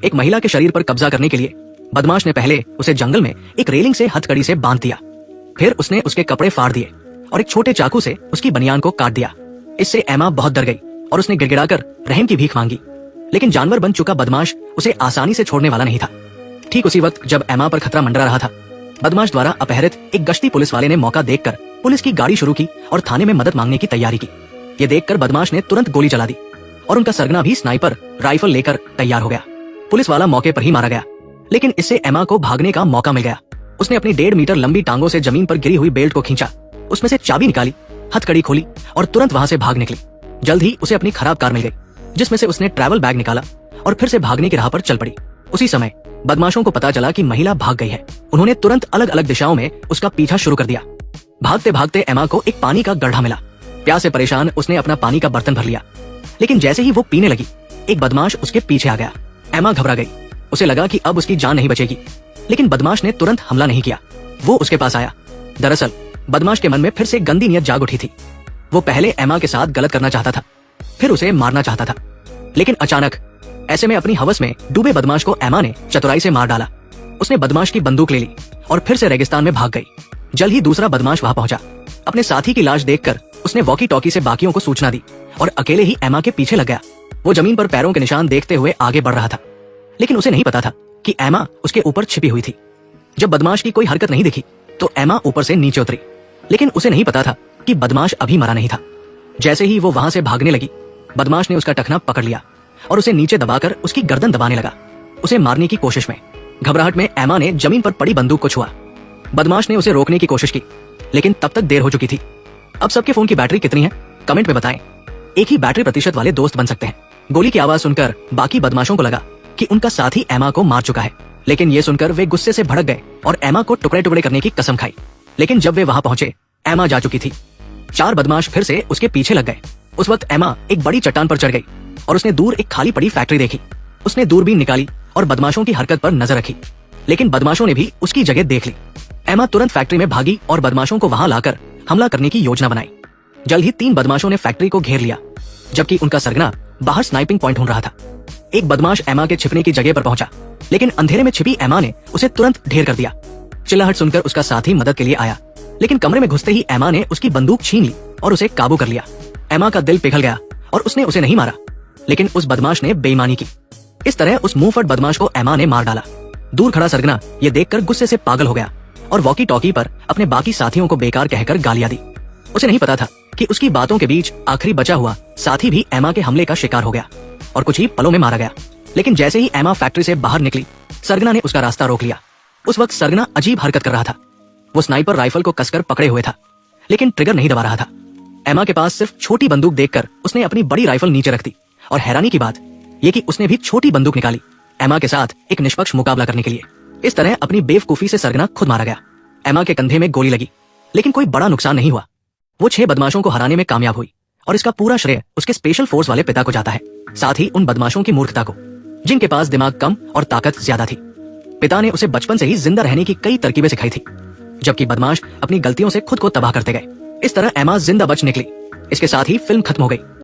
एक महिला के शरीर पर कब्जा करने के लिए बदमाश ने पहले उसे जंगल में एक रेलिंग से हथकड़ी से बांध दिया। फिर उसने उसके कपड़े फाड़ दिए और एक छोटे चाकू से उसकी बनियान को काट दिया। इससे एमा बहुत डर गई और उसने गिड़गिड़ाकर रहम की भीख मांगी। लेकिन जानवर बन चुका बदमाश उसे आसानी से छोड़ने वाला नहीं था। ठीक उसी वक्त जब एमा पर खतरा मंडरा रहा था, बदमाश द्वारा अपहरित एक गश्ती पुलिस वाले ने मौका देखकर पुलिस की गाड़ी शुरू की और थाने में मदद मांगने की तैयारी की। ये देखकर बदमाश ने तुरंत गोली चला दी और उनका सरगना भी स्नाइपर राइफल लेकर तैयार हो गया। पुलिस वाला मौके पर ही मारा गया, लेकिन इससे एमा को भागने का मौका मिल गया। उसने अपनी 1.5 मीटर लंबी टांगों से जमीन पर गिरी हुई बेल्ट को खींचा, उसमें से चाबी निकाली, हथकड़ी खोली और तुरंत वहां से भाग निकली। जल्द ही उसे अपनी खराब कार मिल गई, जिसमें से उसने ट्रैवल बैग निकाला और फिर से भागने की राह पर चल पड़ी। उसी समय बदमाशों को पता चला कि महिला भाग गई है। उन्होंने तुरंत अलग अलग दिशाओं में उसका पीछा शुरू कर दिया। भागते भागते एमा को एक पानी का गड्ढा मिला। प्यास से परेशान उसने अपना पानी का बर्तन भर लिया, लेकिन जैसे ही वो पीने लगी, एक बदमाश उसके पीछे आ गया। एमा घबरा गई, उसे लगा कि अब उसकी जान नहीं बचेगी, लेकिन बदमाश ने तुरंत हमला नहीं किया। वो उसके पास आया। दरअसल बदमाश के मन में फिर से गंदी नियत जाग उठी थी। वो पहले एमा के साथ गलत करना चाहता था, फिर उसे मारना चाहता था, लेकिन अचानक ऐसे में अपनी हवस में डूबे बदमाश को एमा ने चतुराई से मार डाला। उसने बदमाश की बंदूक ले ली और फिर से रेगिस्तान में भाग गई। जल्द ही दूसरा बदमाश वहां पहुंचा। अपने साथी की लाश देखकर उसने वॉकी टॉकी से बाकियों को सूचना दी और अकेले ही एमा के पीछे लग गया। वो जमीन पर पैरों के निशान देखते हुए आगे बढ़ रहा था, लेकिन उसे नहीं पता था कि एमा उसके ऊपर छिपी हुई थी। जब बदमाश की कोई हरकत नहीं दिखी तो एमा ऊपर से नीचे उतरी, लेकिन उसे नहीं पता था कि बदमाश अभी मरा नहीं था। जैसे ही वो वहां से भागने लगी, बदमाश ने उसका टखना पकड़ लिया और उसे नीचे दबाकर उसकी गर्दन दबाने लगा, उसे मारने की कोशिश में। घबराहट में एमा ने जमीन पर पड़ी बंदूक को छुआ। बदमाश ने उसे रोकने की कोशिश की, लेकिन तब तक देर हो चुकी थी। अब सबके फोन की बैटरी कितनी है, कमेंट में बताएं। एक ही बैटरी प्रतिशत वाले दोस्त बन सकते हैं। गोली की आवाज सुनकर बाकी बदमाशों को लगा कि उनका साथी एमा को मार चुका है, लेकिन ये सुनकर वे गुस्से से भड़क गए और एमा को टुकड़े टुकड़े करने की कसम खाई। लेकिन जब वे वहां पहुंचे, एमा जा चुकी थी। 4 बदमाश फिर से उसके पीछे लग गए। उस वक्त एमा एक बड़ी चट्टान पर चढ़ गई और उसने दूर एक खाली पड़ी फैक्ट्री देखी। उसने दूरबीन निकाली और बदमाशों की हरकत पर नजर रखी, लेकिन बदमाशों ने भी उसकी जगह देख ली। एमा तुरंत फैक्ट्री में भागी और बदमाशों को वहां लाकर हमला करने की योजना बनाई। जल्द ही 3 बदमाशों ने फैक्ट्री को घेर लिया, जबकि उनका सरगना बाहर स्नाइपिंग पॉइंट ढूंढ रहा था। एक बदमाश एमा के छिपने की जगह पर पहुंचा, लेकिन अंधेरे में छिपी एमा ने उसे तुरंत ढेर कर दिया। चिल्लाहट सुनकर उसका साथी मदद के लिए आया, लेकिन कमरे में घुसते ही एमा ने उसकी बंदूक छीन ली और उसे काबू कर लिया। एमा का दिल पिघल गया और उसने उसे नहीं मारा, लेकिन उस बदमाश ने बेईमानी की। इस तरह उस मुंहफट बदमाश को एमा ने मार डाला। दूर खड़ा सरगना ये देखकर गुस्से से पागल हो गया और वॉकी टॉकी पर अपने बाकी साथियों को बेकार कहकर गालियां दी। उसे नहीं पता था कि उसकी बातों के बीच आखिरी बचा हुआ साथी भी एमा के हमले का शिकार हो गया और कुछ ही पलों में मारा गया। लेकिन जैसे ही एमा फैक्ट्री से बाहर निकली, सरगना ने उसका रास्ता रोक लिया। उस वक्त सरगना अजीब हरकत कर रहा था। वो स्नाइपर राइफल को कसकर पकड़े हुए था, लेकिन ट्रिगर नहीं दबा रहा था। एमा के पास सिर्फ छोटी बंदूक देखकर उसने अपनी बड़ी राइफल नीचे रख दी और हैरानी की बात यह कि उसने भी छोटी बंदूक निकाली एमा के साथ एक निष्पक्ष मुकाबला करने के लिए। इस तरह अपनी बेवकूफी से सरगना खुद मारा गया। एमा के कंधे में गोली लगी, लेकिन कोई बड़ा नुकसान नहीं हुआ। वो 6 बदमाशों को हराने में कामयाब हुई और इसका पूरा श्रेय उसके स्पेशल फोर्स वाले पिता को जाता है, साथ ही उन बदमाशों की मूर्खता को जिनके पास दिमाग कम और ताकत ज्यादा थी। पिता ने उसे बचपन से ही जिंदा रहने की कई तरकीबें सिखाई थी, जबकि बदमाश अपनी गलतियों से खुद को तबाह करते गए। इस तरह एमा जिंदा बच निकली। इसके साथ ही फिल्म खत्म हो गई।